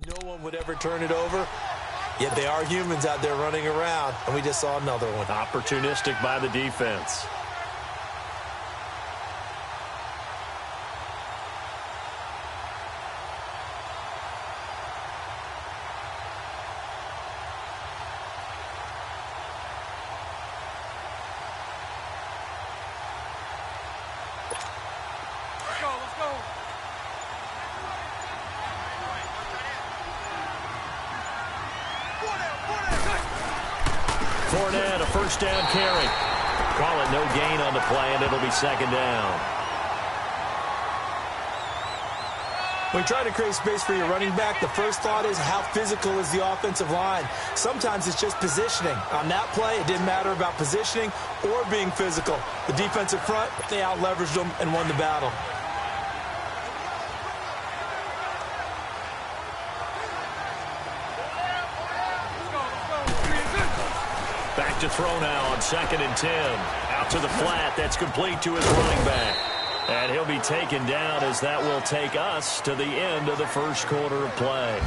No one would ever turn it over, yet they are humans out there running around, and we just saw another one. Opportunistic by the defense. Fournette, a first down carry. Call it no gain on the play, and it'll be second down. When you try to create space for your running back, the first thought is how physical is the offensive line. Sometimes it's just positioning. On that play, it didn't matter about positioning or being physical. The defensive front, they out-leveraged them and won the battle. Back to throw now on 2nd and 10. Out to the flat. That's complete to his running back. And he'll be taken down as that will take us to the end of the first quarter of play.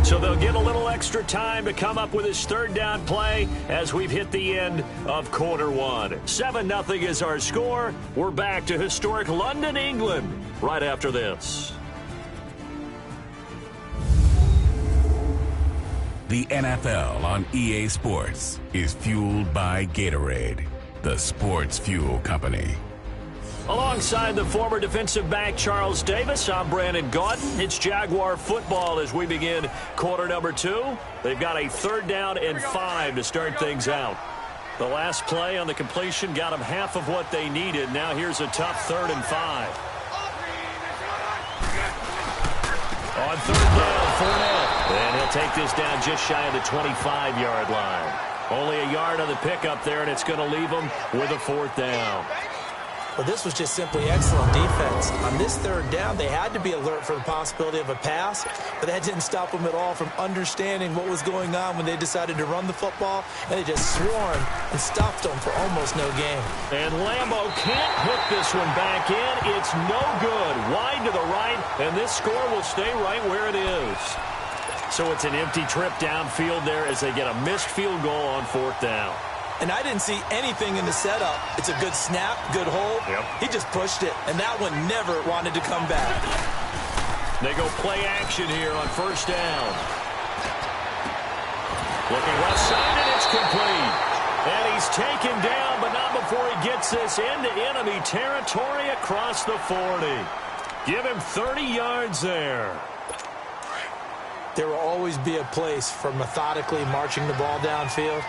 So they'll get a little extra time to come up with his third down play as we've hit the end of quarter one. 7-0 is our score. We're back to historic London, England right after this. The NFL on EA Sports is fueled by Gatorade, the sports fuel company. Alongside the former defensive back Charles Davis, I'm Brandon Gaudin. It's Jaguar football as we begin quarter number 2. They've got a 3rd down and 5 to start things out. The last play on the completion got them half of what they needed. Now here's a tough 3rd and 5. On 3rd down, Fournette. And he'll take this down just shy of the 25-yard line. Only a yard on the pickup there, and it's going to leave them with a 4th down. Well, this was just simply excellent defense. On this 3rd down, they had to be alert for the possibility of a pass, but that didn't stop them at all from understanding what was going on when they decided to run the football, and they just swarmed and stopped them for almost no gain. And Lambo can't hook this one back in. It's no good. Wide to the right, and this score will stay right where it is. So it's an empty trip downfield there as they get a missed field goal on 4th down. And I didn't see anything in the setup. It's a good snap, good hold. Yep. He just pushed it, and that one never wanted to come back. They go play action here on 1st down. Looking left side, and it's complete. And he's taken down, but not before he gets this into enemy territory across the 40. Give him 30 yards there. There will always be a place for methodically marching the ball downfield.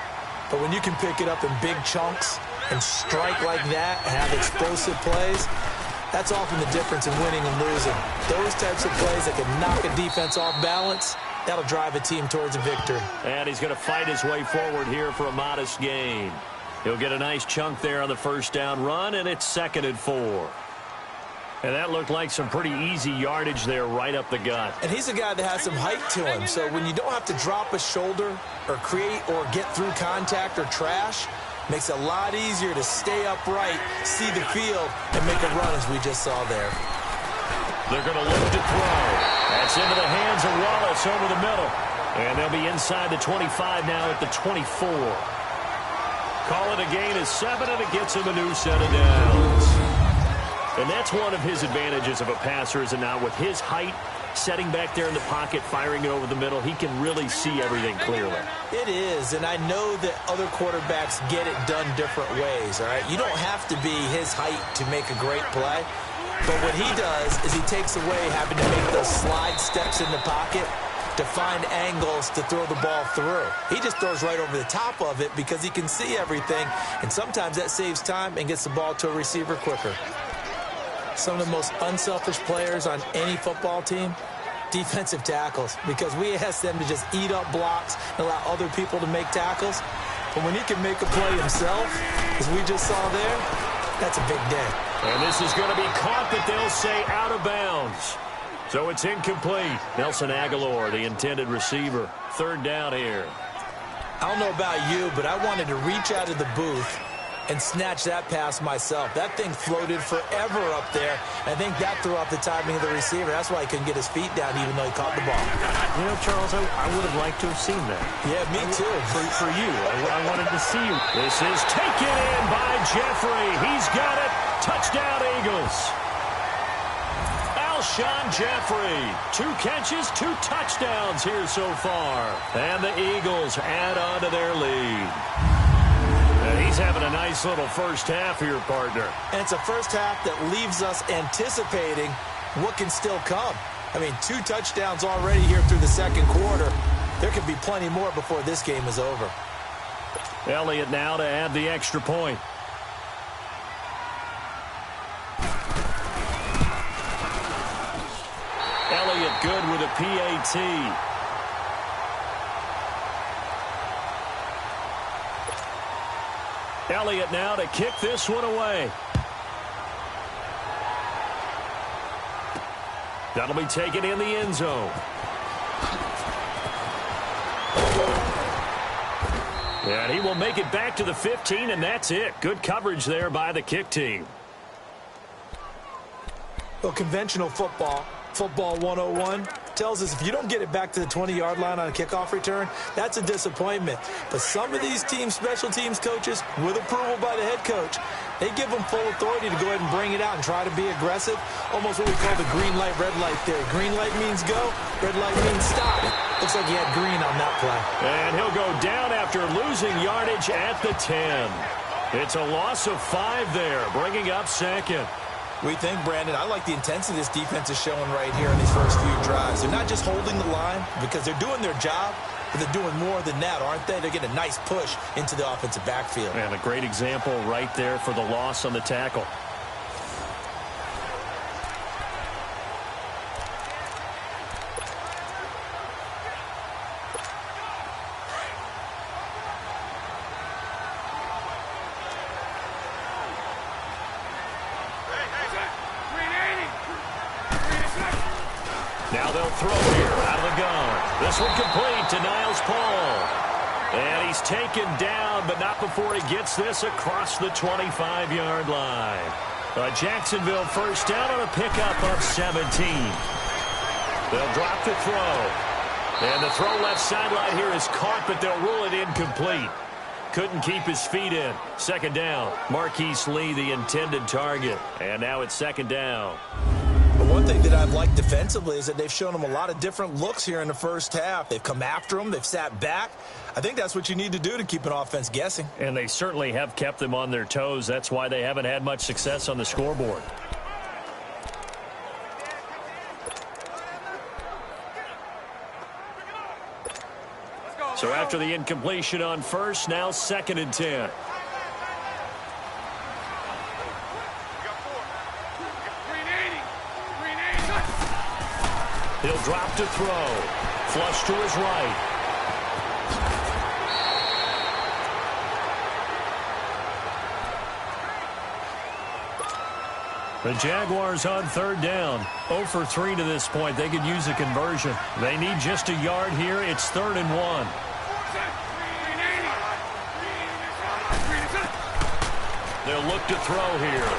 But when you can pick it up in big chunks and strike like that and have explosive plays, that's often the difference in winning and losing. Those types of plays that can knock a defense off balance, that'll drive a team towards a victory. And he's going to fight his way forward here for a modest gain. He'll get a nice chunk there on the 1st down run, and it's 2nd and 4. And that looked like some pretty easy yardage there right up the gut. And he's a guy that has some height to him. So when you don't have to drop a shoulder or create or get through contact or trash, makes it a lot easier to stay upright, see the field, and make a run as we just saw there. They're going to look to throw. That's into the hands of Wallace over the middle. And they'll be inside the 25 now at the 24. Call it a gain of 7, and it gets him a new set of downs. And that's one of his advantages of a passer, is it not? With his height, setting back there in the pocket, firing it over the middle, he can really see everything clearly. It is, and I know that other quarterbacks get it done different ways, all right? You don't have to be his height to make a great play, but what he does is he takes away having to make those slide steps in the pocket to find angles to throw the ball through. He just throws right over the top of it because he can see everything, and sometimes that saves time and gets the ball to a receiver quicker. Some of the most unselfish players on any football team, defensive tackles, because we ask them to just eat up blocks and allow other people to make tackles. But when he can make a play himself, as we just saw there, that's a big day. And this is going to be caught, but they'll say out of bounds. So it's incomplete. Nelson Aguilar, the intended receiver. 3rd down here. I don't know about you, but I wanted to reach out of the booth and snatch that pass myself. That thing floated forever up there. I think that threw off the timing of the receiver. That's why he couldn't get his feet down even though he caught the ball. You know, Charles, I would have liked to have seen that. Yeah, me too. For you. I wanted to see you. This is taken in by Jeffrey. He's got it. Touchdown, Eagles. Alshon Jeffrey, 2 catches, 2 touchdowns here so far. And the Eagles add on to their lead. And he's having a nice little first half here, partner. And it's a first half that leaves us anticipating what can still come. I mean, 2 touchdowns already here through the second quarter. There could be plenty more before this game is over. Elliott now to add the extra point. Elliott good with a PAT. Elliott now to kick this one away. That'll be taken in the end zone. And he will make it back to the 15, and that's it. Good coverage there by the kick team. Well, conventional football 101, tells us if you don't get it back to the 20-yard line on a kickoff return, that's a disappointment. But some of these teams, special teams coaches, with approval by the head coach, they give them full authority to go ahead and bring it out and try to be aggressive. Almost what we call the green light, red light theory. Green light means go, red light means stop. Looks like he had green on that play. And he'll go down after losing yardage at the 10. It's a loss of 5 there, bringing up second. We think, Brandon, I like the intensity this defense is showing right here in these first few drives. They're not just holding the line because they're doing their job, but they're doing more than that, aren't they? They're getting a nice push into the offensive backfield. And a great example right there for the loss on the tackle. Now they'll throw here out of the gun. This one complete to Niles Paul. And he's taken down, but not before he gets this across the 25-yard line. A Jacksonville first down on a pickup of 17. They'll drop the throw. And the throw left sideline here is caught, but they'll rule it incomplete. Couldn't keep his feet in. Second down. Marquise Lee, the intended target. And now it's second down. But one thing that I've liked defensively is that they've shown them a lot of different looks here in the first half. They've come after them. They've sat back. I think that's what you need to do to keep an offense guessing. And they certainly have kept them on their toes. That's why they haven't had much success on the scoreboard. So after the incompletion on first, now second and 10. He'll drop to throw. Flush to his right. The Jaguars on third down. 0 for 3 to this point. They could use a conversion. They need just a yard here. It's 3rd and 1. They'll look to throw here.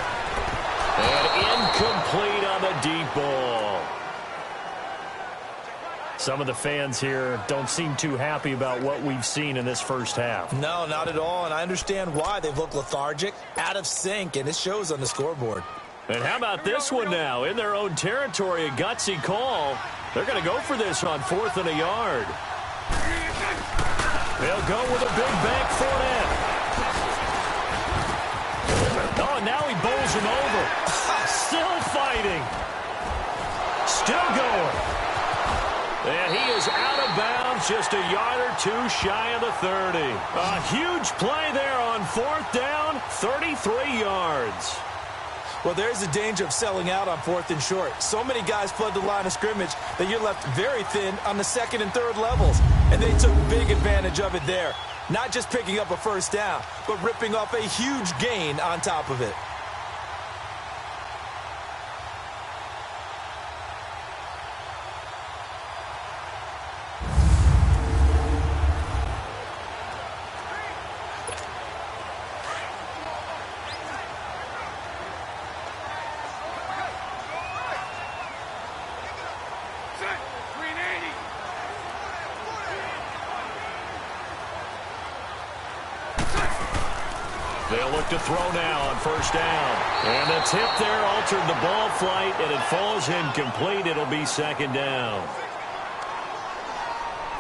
And incomplete on the deep ball. Some of the fans here don't seem too happy about what we've seen in this first half. No, not at all, and I understand why. They've looked lethargic, out of sync, and it shows on the scoreboard. And how about this one now? In their own territory, a gutsy call. They're going to go for this on 4th and a yard. They'll go with a big bank Fournette. Oh, and now he bowls him over. Still fighting. Still going. And he is out of bounds, just a yard or two shy of the 30. A huge play there on 4th down, 33 yards. Well, there's the danger of selling out on 4th and short. So many guys flood the line of scrimmage that you're left very thin on the 2nd and 3rd levels. And they took big advantage of it there. Not just picking up a first down, but ripping off a huge gain on top of it. They'll look to throw now on first down. And the tip there altered the ball flight, and it falls incomplete. It'll be second down.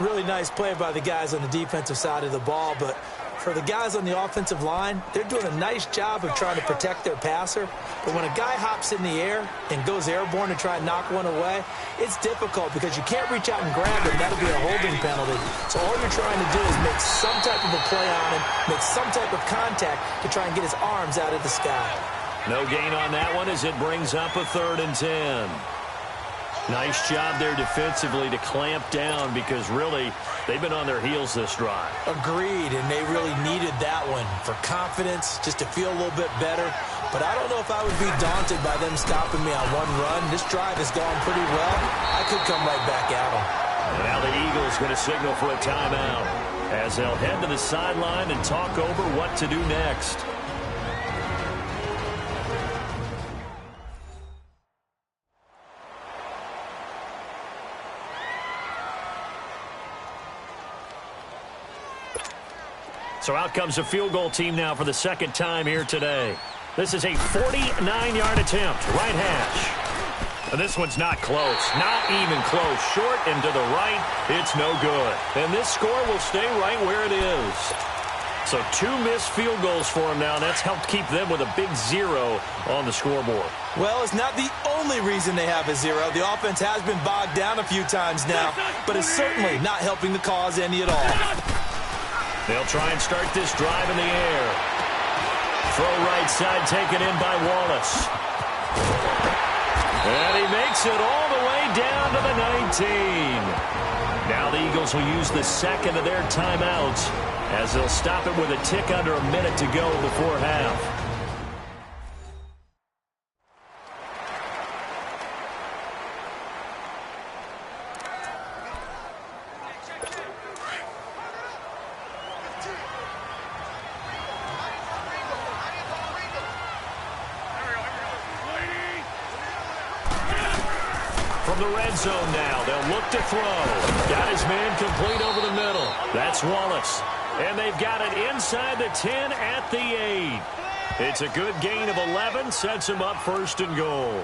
Really nice play by the guys on the defensive side of the ball, but for the guys on the offensive line, they're doing a nice job of trying to protect their passer. But when a guy hops in the air and goes airborne to try and knock one away, it's difficult because you can't reach out and grab him. That'll be a holding penalty. So all you're trying to do is make some type of a play on him, make some type of contact to try and get his arms out of the sky. No gain on that one as it brings up a 3rd and 10. Nice job there defensively to clamp down because really they've been on their heels this drive. Agreed, and they really needed that one for confidence, just to feel a little bit better. But I don't know if I would be daunted by them stopping me on one run. This drive has gone pretty well. I could come right back at them. Now the Eagles going to signal for a timeout as they'll head to the sideline and talk over what to do next. So out comes the field goal team now for the second time here today. This is a 49-yard attempt, right hash. And this one's not close, not even close. Short and to the right, it's no good. And this score will stay right where it is. So 2 missed field goals for them now. That's helped keep them with a big 0 on the scoreboard. Well, it's not the only reason they have a 0. The offense has been bogged down a few times now, but it's certainly not helping the cause any at all. They'll try and start this drive in the air. Throw right side taken in by Wallace. And he makes it all the way down to the 19. Now the Eagles will use the second of their timeouts as they'll stop it with a tick under a minute to go before half. From the red zone now, they'll look to throw. Got his man complete over the middle. That's Wallace. And they've got it inside the 10 at the 8. It's a good gain of 11, sets him up 1st and goal.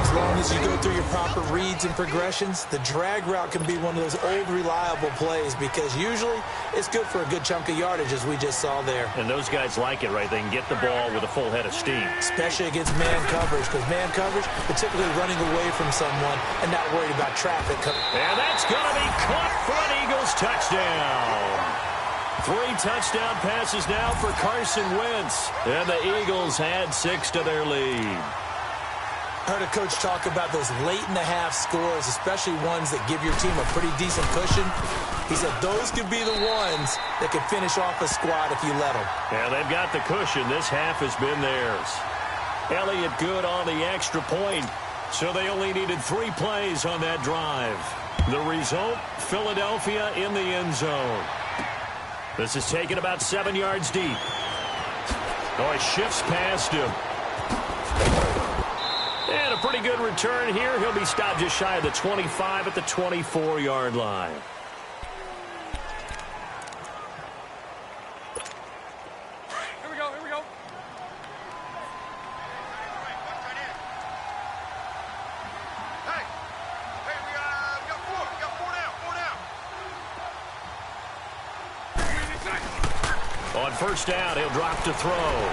As long as you go through your proper reads and progressions, the drag route can be one of those old reliable plays because usually it's good for a good chunk of yardage as we just saw there. And those guys like it, right? They can get the ball with a full head of steam. Especially against man coverage because man coverage, particularly running away from someone and not worried about traffic. And that's going to be caught for an Eagles touchdown. 3 touchdown passes now for Carson Wentz. And the Eagles add 6 to their lead. I heard a coach talk about those late-in-the-half scores, especially ones that give your team a pretty decent cushion. He said those could be the ones that could finish off a squad if you let them. Yeah, they've got the cushion. This half has been theirs. Elliott good on the extra point, so they only needed 3 plays on that drive. The result, Philadelphia in the end zone. This is taken about 7 yards deep. Oh, it shifts past him. And a pretty good return here. He'll be stopped just shy of the 25 at the 24-yard line. Here we go. Hey, we got 4. We got 4 now. On first down, he'll drop to throw.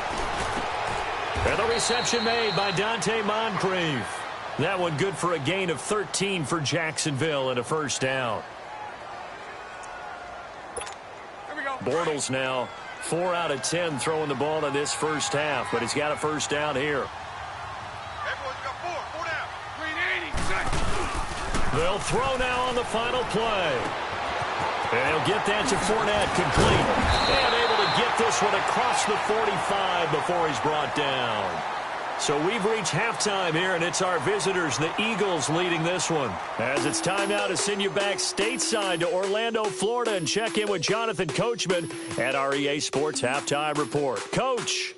And the reception made by Dante Moncrief. That one good for a gain of 13 for Jacksonville and a first down. Here we go. Bortles now 4 out of 10 throwing the ball in this first half, but he's got a first down here. Hey, boys, we got 4 down. Green 80. They'll throw now on the final play. And he'll get that to Fournette complete. And able to get this one across the 45 before he's brought down. So we've reached halftime here, and it's our visitors, the Eagles, leading this one. As it's time now to send you back stateside to Orlando, Florida, and check in with Jonathan Coachman at our EA Sports Halftime Report. Coach.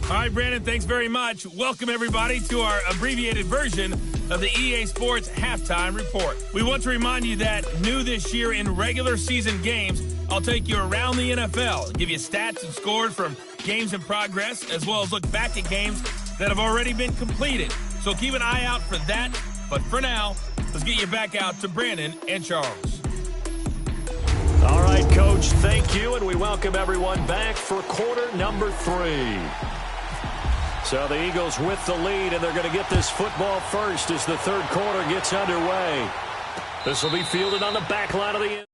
All right, Brandon, thanks very much. Welcome, everybody, to our abbreviated version of the EA Sports Halftime Report. We want to remind you that new this year in regular season games, I'll take you around the NFL, give you stats and scores from games in progress, as well as look back at games that have already been completed. So keep an eye out for that. But for now, let's get you back out to Brandon and Charles. All right, Coach, thank you, and we welcome everyone back for quarter number 3. So the Eagles with the lead, and they're going to get this football first as the third quarter gets underway. This will be fielded on the back line of the end.